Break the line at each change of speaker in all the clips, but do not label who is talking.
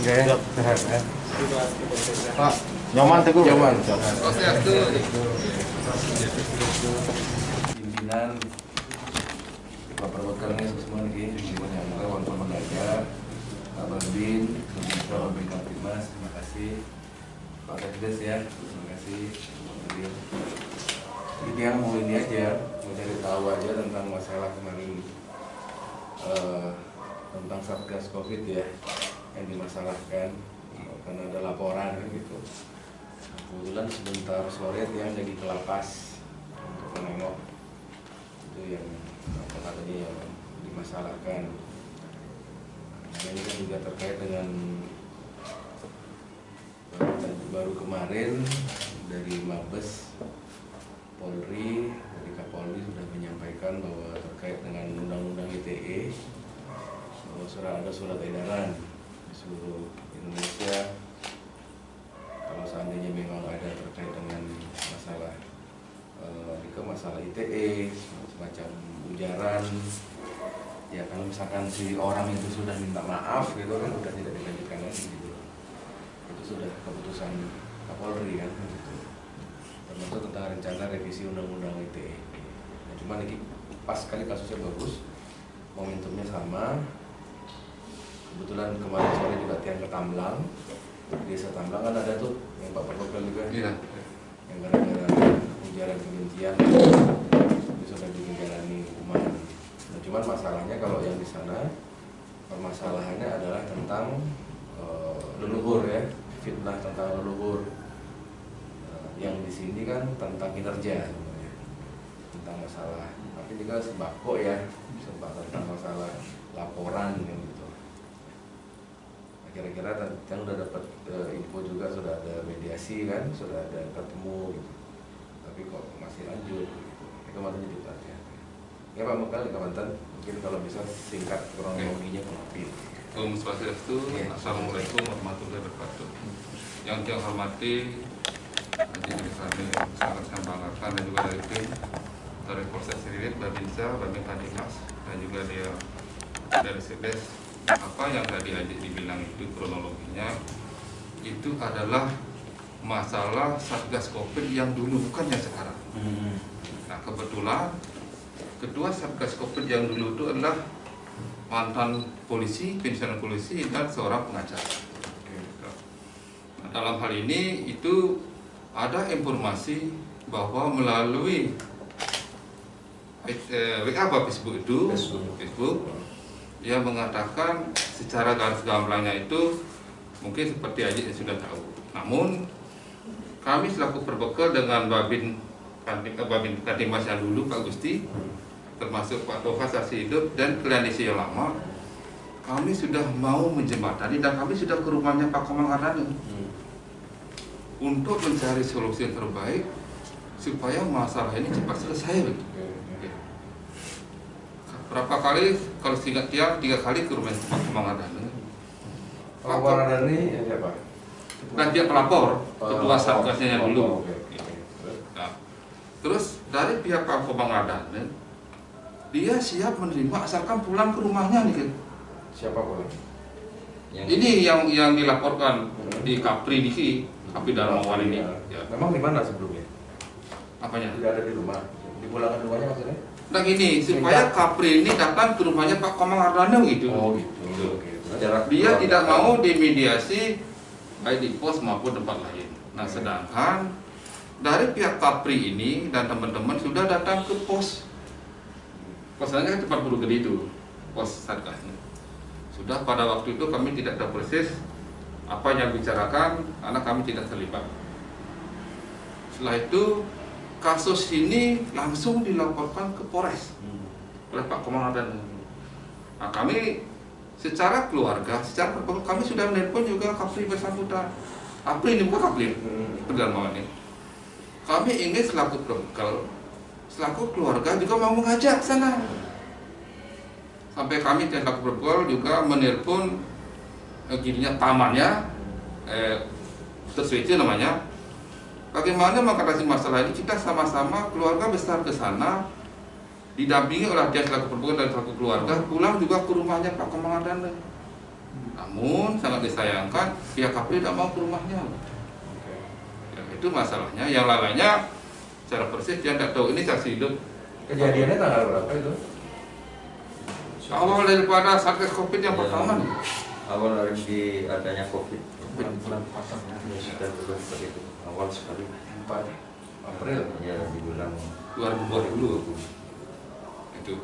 Enggak ya? Sehat ya? Pak, nyaman teguh? Nyaman.
Oh, sehat tuh.
Pimpinan Bapak Perwakilannya semua lagi, pimpinan yang ada, Wan Pemagaja, Pak Babin, Pak Babin Kaptimas, terima kasih. Pak Sekdes ya, terima kasih. Jadi yang mau ini aja, mau cari tahu aja tentang masalah kemarin tentang Satgas Covid ya, yang dimasalahkan karena ada laporan kan gitu. Kebetulan sebentar sore yang jadi ke lapas untuk menengok itu yang apa katanya yang dimasalahkan. Nah, ini kan juga terkait dengan baru kemarin dari Mabes Polri, dari Kapolri sudah menyampaikan bahwa terkait dengan Undang-Undang ITE bahwa ada surat edaran di seluruh Indonesia kalau seandainya memang ada terkait dengan masalah ITE, semacam ujaran, ya kalau misalkan si orang itu sudah minta maaf gitu kan sudah tidak dilanjutkan lagi gitu, itu sudah keputusan Kapolri kan gitu. Termasuk tentang rencana revisi Undang-Undang ITE. Nah, cuma lagi pas sekali kasusnya bagus, momentumnya sama. Kebetulan kemarin sore juga tiang ke Tamblang, desa Tamblang kan ada tuh yang Pak Perwakilan juga,
Iya.
yang gara-gara ujaran kebencian itu sudah dijalani hukuman. Nah, cuman masalahnya kalau yang di sana permasalahannya adalah tentang leluhur ya, fitnah tentang leluhur. Yang di sini kan tentang kinerja sebenarnya, tentang masalah, tapi juga sembako ya, tentang masalah laporan gitu. Kira-kira kan udah dapat info juga, sudah ada mediasi kan, sudah ada ketemu gitu. Tapi kok masih lanjut gitu. Itu mantan jadi perhatian. Ya Pak Mekal, Kamantan, mungkin kalau bisa singkat kronologinya Pak.
Om Swastiastu, Assalamualaikum warahmatullahi wabarakatuh. Yang saya hormati, nanti kami sangat banggakan dan juga dari tim dari Polsek Siririt, Babinsa, Babin Kadimas, dan juga dia dari Sekdes. Apa yang tadi aja dibilang itu kronologinya itu adalah masalah Satgas Covid yang dulu bukan yang sekarang. Nah kebetulan ketua Satgas Covid yang dulu itu adalah mantan polisi, pensiunan polisi dan seorang pengacara. Nah, dalam hal ini itu ada informasi bahwa melalui WA Facebook itu, Facebook dia mengatakan secara garis gamblangnya itu mungkin seperti aja yang sudah tahu. Namun kami selaku perbekal dengan Babin Katimas yang dulu Pak Gusti, termasuk Pak Tova Saksi Hidup dan Klienisi yang lama, kami sudah mau menjembatani dan kami sudah ke rumahnya Pak Komang Ardhani untuk mencari solusi yang terbaik supaya masalah ini cepat selesai begitu. Berapa kali, kalau singkat tiang, 3 kali ke rumah Pak Komang Ardhani.
Pak Komang Ardhani siapa?
Bukan dia pelapor, ketua Satgasnya yang dulu. Nah, terus dari pihak Pak Komang Ardhani, dia siap menerima asalkan pulang ke rumahnya nih kan.
Siapa pulang?
Ini yang dilaporkan di Kapri di Kapri Darmawan ini. Ya.
Memang di mana sebelumnya?
Apanya?
Tidak ada di rumah. Dipulangkan rumahnya maksudnya?
Nah gini, supaya Kapri ini datang ke rumahnya Pak Komang Ardhani gitu.
Oh gitu. Oke.
Dia tidak mau dimediasi baik di pos maupun tempat lain. Nah sedangkan dari pihak Kapri ini dan teman-teman sudah datang ke pos. Posnya kan 40 gede itu, pos Satgasnya. Sudah pada waktu itu kami tidak tahu persis apa yang dibicarakan karena kami tidak terlibat. Setelah itu kasus ini langsung dilaporkan ke Polres oleh Pak Komang Ardhani. Nah, kami secara keluarga, secara perbekal kami sudah menelpon juga Kapolri bersangkutan. Kapolri ini bukan Kapolri, Darmawan ini. Kami ingin selaku perbekal, selaku keluarga juga mau mengajak sana. Sampai kami selaku perbekal juga menelpon gininya tamannya, Tersuci namanya. Bagaimana mengatasi masalah ini? Kita sama-sama keluarga besar ke sana, didampingi oleh dia selaku perbekal dan selaku keluarga, pulang juga ke rumahnya Pak Komang Ardhani. Namun sangat disayangkan pihak KPU tidak mau ke rumahnya. Ya, itu masalahnya. Yang lainnya secara persis dia tidak tahu. Ini saksi hidup.
Kejadiannya tanggal berapa itu?
Awal daripada Satgas Covid yang pertama nih.
Awal dari adanya COVID.
bulan pasangnya.
Sudah seperti itu. Awal sekali.
4 April.
Ya di bulan
2020 itu.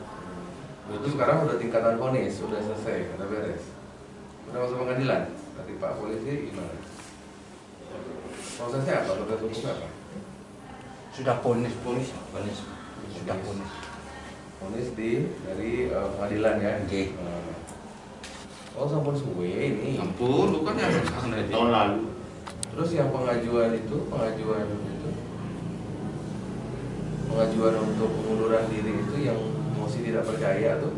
Itu sekarang udah tingkatan vonis, udah selesai, udah beres. Udah masuk pengadilan. Tadi Pak Polisi gimana? Prosesnya apa? Proses hukumnya apa?
Sudah ponis.
Vonis.
Sudah ponis.
Vonis dari pengadilan ya.
Oke.
Oh, sampun suwe ini.
Ampun, bukan yang sekarang tadi.
Tahun lalu.
Terus yang pengajuan untuk pengunduran diri itu yang masih tidak percaya tuh.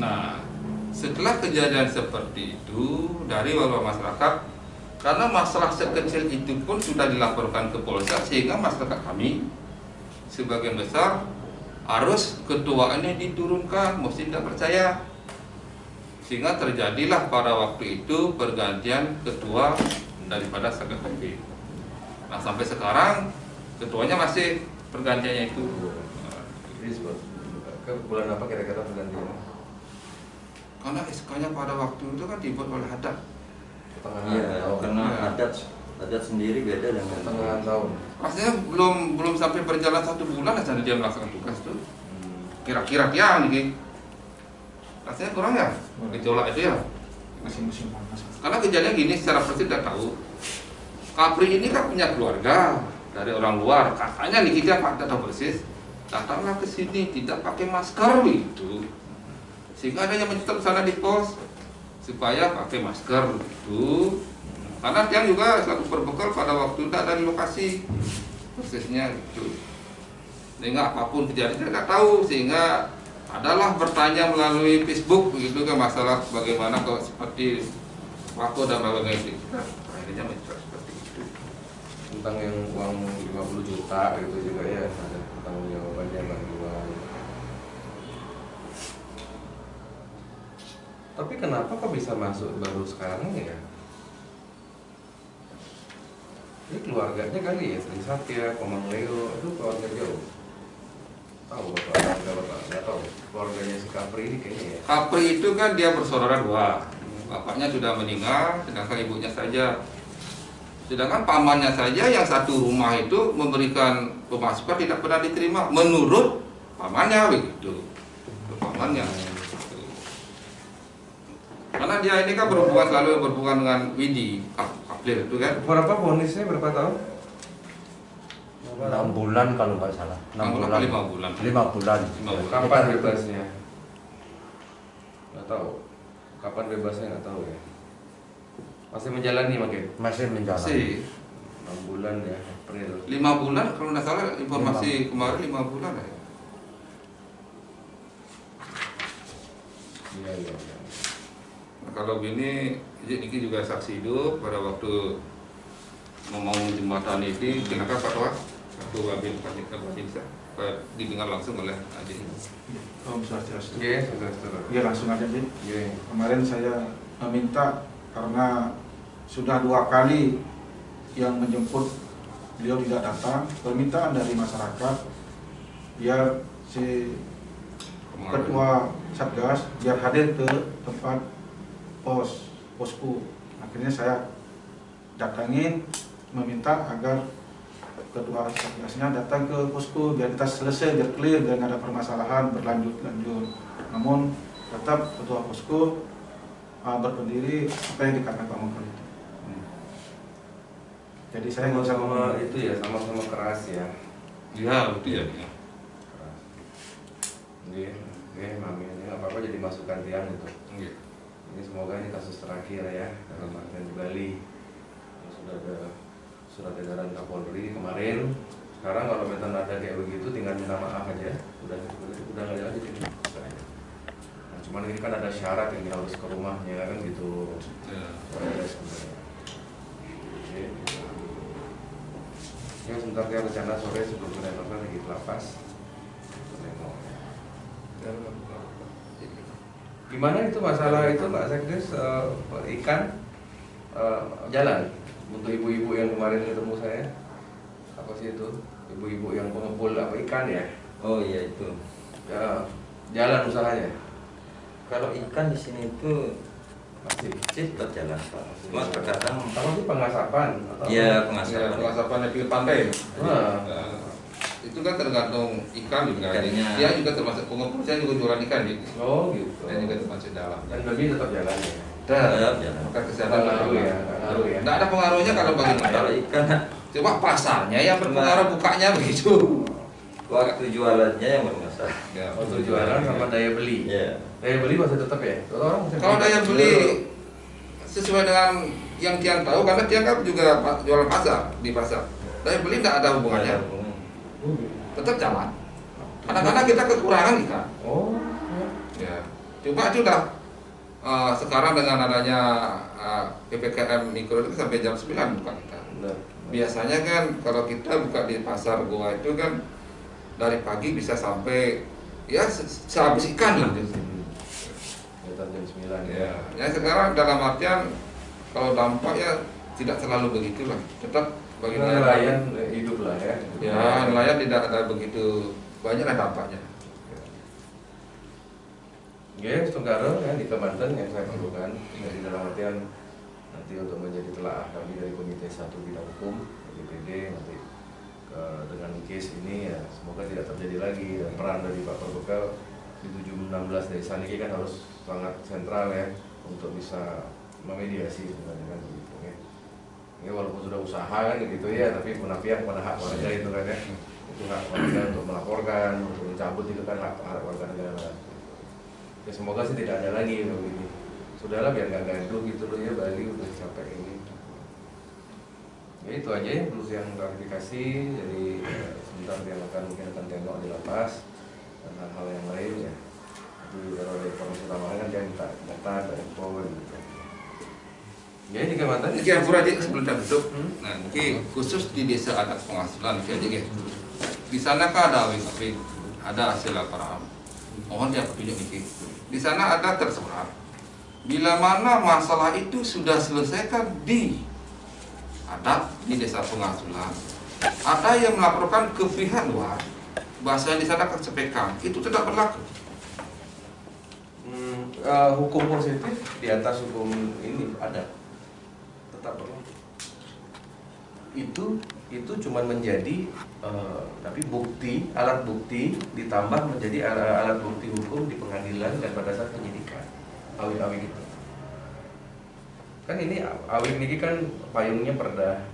Nah, setelah kejadian seperti itu dari warga masyarakat, karena masalah sekecil itu pun sudah dilaporkan ke Polsek, sehingga masyarakat kami sebagian besar harus ketua ini diturunkan, mesti tidak percaya. Sehingga terjadilah pada waktu itu pergantian ketua daripada Satgas Covid. Nah, sampai sekarang ketuanya masih pergantiannya itu.
Jadi ke bulan apa kira-kira pergantiannya?
Karena SK-nya pada waktu itu kan dibuat oleh Haddad.
Pertengahan
Iya,
tahun.
karena adat sendiri beda dengan
Pertengahan tahun.
Maksudnya belum sampai berjalan 1 bulan aja dia melaksanakan tugas tuh. Kira-kira ya nih. Rasanya kurang ya, gejolak itu ya.
Masih musim panas.
Karena kejadian gini secara persis tidak tahu. Kapri ini kan punya keluarga dari orang luar. Katanya nih kita tidak tahu persis. Datanglah ke sini tidak pakai masker gitu. Sehingga ada yang mencetak sana di pos supaya pakai masker gitu. Karena dia juga selaku berbekal pada waktu itu ada di lokasi persisnya gitu. Sehingga apapun kejadian tidak tahu, sehingga adalah bertanya melalui Facebook begitu kan masalah bagaimana kalau seperti waktu dan berbagai itu. Akhirnya mencetak seperti itu.
Tentang yang uang 50 juta gitu juga ya, ada tanggung jawabannya bantuan. Tapi kenapa kok bisa masuk baru sekarang ya? Ini keluarganya kali ya, Sri Satya, Komang Leo, itu keluarga jauh. Tahu bapak, nggak tahu. Keluarganya si Kapri ini kayaknya ya.
Kapri itu kan dia bersaudara 2. Bapaknya sudah meninggal, sedangkan ibunya saja. Sedangkan pamannya saja yang satu rumah itu memberikan pemasukan tidak pernah diterima menurut pamannya begitu. Pamannya. Karena dia ini kan selalu berhubungan dengan Widi, April itu kan.
Berapa vonisnya, berapa tahun?
6 bulan kalau nggak salah. 6 bulan.
5 bulan.
5 bulan.
5 bulan.
Kapan bebasnya? Nggak tahu. Kapan bebasnya nggak tahu ya. Masih menjalani makin.
Masih menjalan.
Sih.
6 bulan ya, April.
5 bulan kalau nggak salah informasi kemarin 5 bulan ya.
Iya.
Nah, kalau gini, Niki juga saksi hidup pada waktu membangun jembatan ini, kenapa Pak Tua? Satu Wabin Panika Babinsa didengar langsung oleh Adi.
Om Swastiastu.
Iya, sudah.
Ya langsung aja Bin.
Iya.
Kemarin saya meminta karena sudah 2 kali yang menjemput beliau tidak datang, permintaan dari masyarakat biar si ketua Satgas biar hadir ke tempat posku. Akhirnya saya datangin meminta agar ketua Satgasnya datang ke posku biar kita selesai, biar clear, biar nggak ada permasalahan berlanjut. Namun tetap ketua posku berpendiri apa yang dikatakan Pak Mokor itu. Jadi saya nggak usah
Sama-sama itu ya, sama-sama keras ya.
Ya, betul ya.
Keras. Iya, mami ini nggak apa-apa jadi masukan tiang gitu.
Iya.
Ini semoga ini kasus terakhir ya dalam artian di Bali. Sudah ada surat edaran Kapolri kemarin. Sekarang kalau minta ada kayak begitu tinggal minta maaf aja. Udah nggak ada lagi ini. Nah, cuman ini kan ada syarat yang harus ke rumahnya kan gitu.
Ya.
Ya sebentar ya rencana sore sebelum penentuan lagi ke lapas. Gimana itu masalah itu Pak Sekdes, ikan jalan untuk ibu-ibu yang kemarin ketemu saya, apa sih itu, ibu-ibu yang pengepul apa ikan ya?
Oh iya itu.
Ya, jalan usahanya.
Kalau ikan di sini itu
Masih.
sih tetap jalan Pak. Cuma terkadang
Apa sih pengasapan? Atau
ya
Ya,
pengasapan.
pengasapan di pantai.
Nah,
Nah, itu kan tergantung ikan juga.
Ikannya.
Dia juga termasuk pengepul, saya juga jualan ikan gitu.
oh gitu.
Saya juga termasuk dalam.
Dan lebih tetap jalan ya.
Tetap jalan.
Maka
Nggak
kesehatan
ngaruh ya, nggak ngaruh ya.
Nggak ada pengaruhnya kalau bagi
Kalau
modal.
ikan
Coba pasarnya yang berpengaruh, bukanya begitu.
waktu jualannya yang bermasalah.
Ya,
Untuk jualan sama daya beli.
Ya.
Daya beli masih tetap ya. Kalau orang masih
Kalau daya beli sesuai dengan yang Tiang tahu, karena Tiang kan juga jualan pasar di pasar. Daya beli tidak ada hubungannya, tetap jalan. Kadang-kadang kita kekurangan ikan.
Oh.
Ya, cuma itu udah sekarang dengan adanya PPKM mikro itu sampai jam 9 buka kita.
Benar.
Biasanya kan kalau kita buka di pasar Goa itu kan dari pagi bisa sampai ya sehabis ikan lah.
Sekitar jam 9
Ya, ya sekarang dalam artian kalau dampak ya tidak selalu begitu lah. Tetap bagi
Nelayan hidup lah ya.
ya nelayan tidak ada begitu banyak lah dampaknya.
Ya, Tunggaro ya di Kebanten yang saya perlukan. Jadi dalam artian nanti untuk menjadi telaah kami dari Komite 1 Bidang Hukum DPD nanti dengan case ini ya semoga tidak terjadi lagi, dan peran dari Pak Perbekal di 716 desa ini kan harus sangat sentral ya untuk bisa memediasi sebenarnya kan begitu ya. Ini walaupun sudah usaha kan gitu ya, tapi penapian pada hak warga itu kan ya. Itu hak warga untuk melaporkan, untuk mencabut itu kan hak warga negara. Ya semoga sih tidak ada lagi begini. Sudahlah biar nggak gaduh gitu loh ya, Bali udah capek ini. Ya itu aja ya terus yang klarifikasi. Jadi sebentar dia mungkin akan tengok di lapas dan hal-hal yang lain ya. Jadi kalau ada informasi tambahan kan dia minta data dan info gitu. Ya ini Kebanten.
Sekian pura aja sebelum kita tutup. Nah, mungkin khusus di desa adat pengasulan aja ya. Di sana kan ada WKP, ada hasil laporan. Mohon dia petunjuk ini. Di sana ada tersurat. Bila mana masalah itu sudah selesaikan di adat di desa pengasulan, ada yang melaporkan ke pihak luar, bahasa di sana kan sepekam, itu tidak berlaku.
Hukum positif di atas hukum ini ada, tetap berlaku. Itu cuma menjadi tapi bukti, alat bukti ditambah menjadi alat bukti hukum di pengadilan dan pada saat penyidikan awil-awil gitu. Kan ini awil ini kan payungnya Perda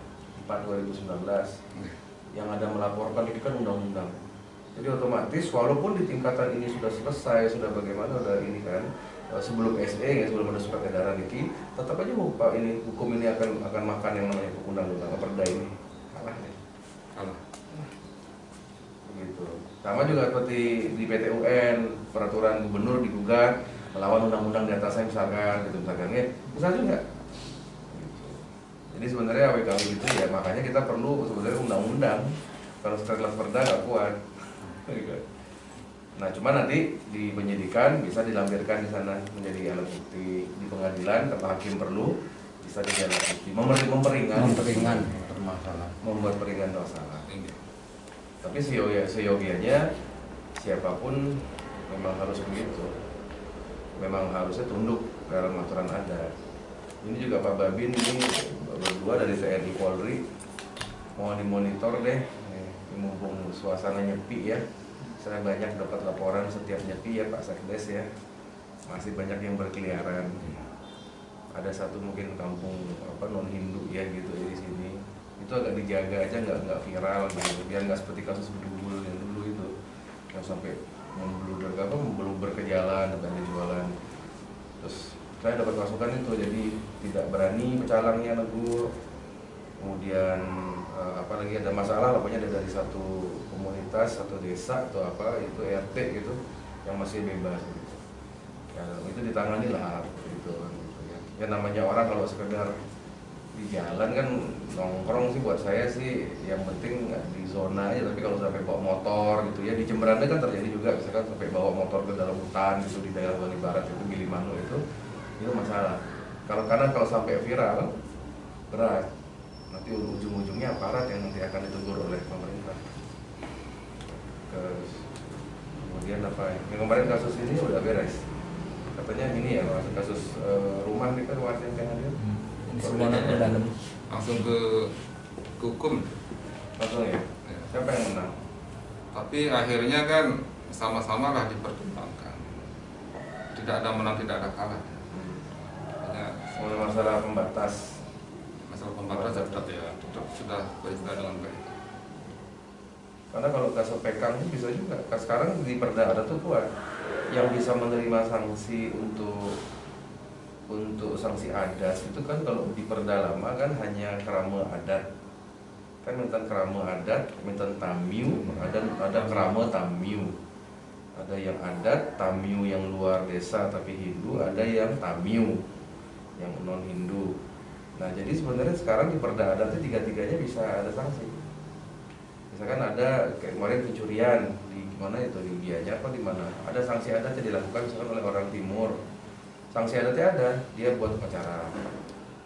4 2019 yang ada melaporkan ini kan undang-undang. Jadi otomatis walaupun di tingkatan ini sudah selesai, sudah bagaimana udah ini kan sebelum SE ya, sebelum ada surat edaran ini, tetap aja hukum ini akan makan yang namanya undang-undang Perda ini. Kalah nih.
Kalah.
Begitu. Sama juga seperti di PT UN, peraturan gubernur digugat melawan undang-undang di atasnya misalkan gitu ya. Bisa juga. Gitu. Jadi sebenarnya AWKW itu ya makanya kita perlu sebenarnya undang-undang. Kalau setelah Perda nggak kuat. Nah, cuma nanti di penyidikan bisa dilampirkan di sana menjadi alat bukti, di pengadilan kalau hakim perlu bisa jadi alat bukti, memperingan
bermasalah.
membuat peringan masalah. Tapi seyogianya siapapun memang harus begitu, memang harusnya tunduk dalam aturan adat. Ini juga Pak Babin ini berdua dari TNI Polri mau dimonitor deh, mumpung suasana nyepi ya. Saya banyak dapat laporan setiap nyepi ya Pak Sekdes ya, masih banyak yang berkeliaran. Ada satu mungkin kampung non Hindu ya gitu ya di sini. Itu agak dijaga aja nggak viral gitu, biar nggak seperti kasus bedugul yang dulu itu yang sampai membluder ke jalan sampai ada jualan. Terus saya dapat masukan itu, jadi tidak berani pecalangnya negur. Kemudian apalagi ada masalah, pokoknya ada dari satu komunitas, satu desa atau apa itu RT gitu yang masih bebas gitu. Ya, itu ditangani lah gitu ya. Ya namanya orang kalau sekedar di jalan kan nongkrong sih buat saya sih yang penting nggak di zona aja, tapi kalau sampai bawa motor gitu ya, di Jemberana kan terjadi juga misalkan sampai bawa motor ke dalam hutan gitu di daerah Bali Barat itu Gilimanuk itu masalah. Karena kalau sampai viral berat, nanti ujung-ujungnya aparat yang nanti akan ditegur oleh pemerintah. Kemudian apa yang kemarin kasus ini udah beres katanya ini ya kasus rumah nih kan warga yang hadir.
Semuanya ke dalam.
Langsung ke hukum.
Langsung ya? Siapa yang menang?
Tapi akhirnya kan sama-sama lah dipertimbangkan. Tidak ada menang, tidak ada kalah. Hanya
Masalah pembatas
tetap sudah berjalan dengan baik.
karena kalau kasus pekang itu bisa juga sekarang di Perda ada tuh kuat yang bisa menerima sanksi untuk sanksi adat itu kan. Kalau di Perda lama kan hanya kerama adat kan, minta kerama adat, minta tamyu, ada kerama tamyu, ada yang adat tamyu yang luar desa tapi Hindu, ada yang tamyu yang non Hindu. Nah jadi sebenarnya sekarang di Perda adat itu tiga-tiganya bisa ada sanksi. Misalkan ada kayak kemarin pencurian di mana itu di Gianyar apa di mana, ada sanksi adat yang dilakukan misalkan oleh orang timur, sanksi adatnya ada, dia buat upacara.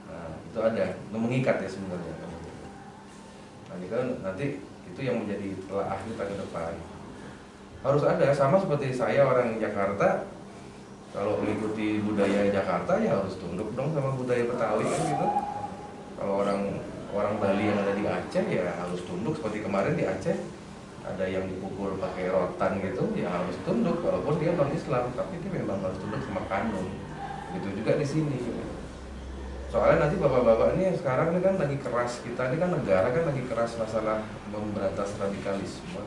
Nah itu ada, mengikat ya sebenarnya. Nah ini kan nanti itu yang menjadi telaah kita ke depan. Harus ada, sama seperti saya orang Jakarta, kalau mengikuti budaya Jakarta ya harus tunduk dong sama budaya Betawi kan gitu. Kalau orang Bali yang ada di Aceh ya harus tunduk, seperti kemarin di Aceh ada yang dipukul pakai rotan gitu ya harus tunduk walaupun dia non Islam, tapi dia memang harus tunduk sama kanun. Gitu juga di sini. Soalnya nanti bapak-bapak ini sekarang ini kan lagi keras, kita ini kan negara kan lagi keras masalah memberantas radikalisme.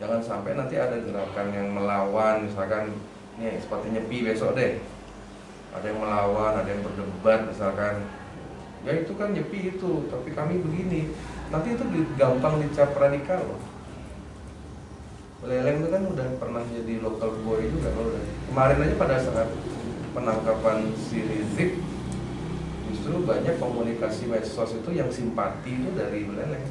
Jangan sampai nanti ada gerakan yang melawan, misalkan nih seperti Nyepi besok deh, ada yang melawan, ada yang berdebat misalkan. Ya itu kan Nyepi itu, tapi kami begini. Nanti itu gampang dicap radikal loh. Leleng itu kan udah pernah jadi local boy juga loh. Kemarin aja pada saat penangkapan si Rizik, justru banyak komunikasi medsos itu yang simpati itu dari Leleng,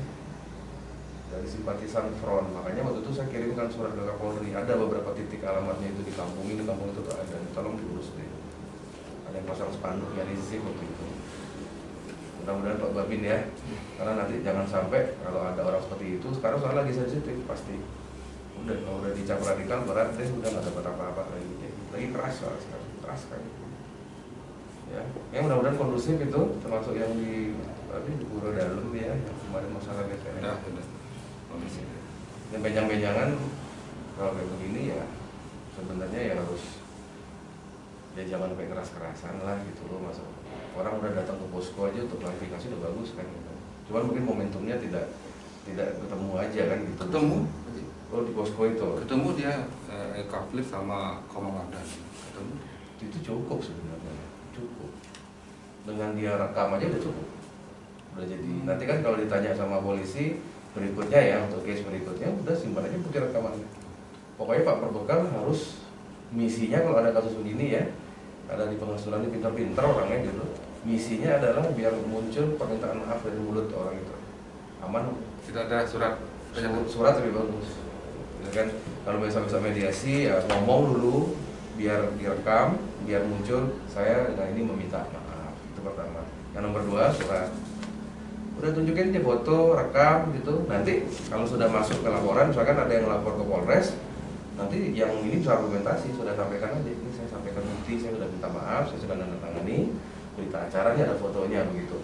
dari simpatisan front. Makanya waktu itu saya kirimkan surat ke Kapolri, ada beberapa titik alamatnya itu di kampung ini tuh ada, tolong diurus deh. Ada yang pasang spanduknya Rizik waktu itu. Mudah-mudahan Pak Babin ya, karena nanti jangan sampai kalau ada orang seperti itu, sekarang soal lagi sensitif pasti. Udah kalau udah dicap radikal berat deh, udah nggak dapat apa-apa lagi keras soal sekarang, keras sekali. Ya mudah-mudahan kondusif itu, termasuk yang di Pura Dalam ya, yang kemarin masalah BPN.
Ya, sudah.
Kondusif. Dan benjang-benjangan kalau kayak begini ya sebenarnya ya harus ya jangan sampai keras-kerasan lah gitu loh. Masuk orang udah datang ke posko aja untuk klarifikasi udah bagus kan gitu. Cuman mungkin momentumnya tidak ketemu aja kan gitu.
Ketemu?
Oh di posko itu?
Ketemu dia Kaflif sama Komandan. Ketemu?
Itu cukup sebenarnya, cukup. Dengan dia rekam aja udah cukup. Udah jadi. Nanti kan kalau ditanya sama polisi berikutnya ya, untuk case berikutnya udah simpan aja bukti rekamannya. Pokoknya Pak Perbekal harus misinya kalau ada kasus begini ya, ada di pengasuhan ini pintar-pintar orangnya gitu. Misinya adalah biar muncul permintaan maaf dari mulut orang itu. Aman.
Tidak ada surat.
Surat lebih bagus. Ya kan? Kalau besok-besok mediasi ya ngomong dulu biar direkam, biar muncul saya dengan ini meminta maaf. Itu pertama. Yang nomor 2 surat. Udah tunjukin dia foto, rekam gitu. Nanti kalau sudah masuk ke laporan, misalkan ada yang lapor ke Polres, nanti yang ini bisa argumentasi, sudah sampaikan aja, ini saya sampaikan bukti, saya sudah minta maaf, saya sudah menandatangani berita acaranya, ada fotonya begitu,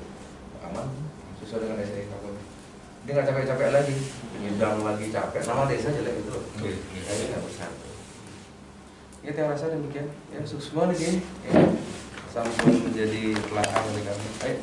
aman, sesuai dengan SI Kapolri. Dia nggak capek-capek lagi, ngidam lagi capek, nama desa jelek gitu loh, kayaknya nggak besar. Ya saya rasa demikian, ya semua nih ya, sampai menjadi telaah dari kami. Ayo.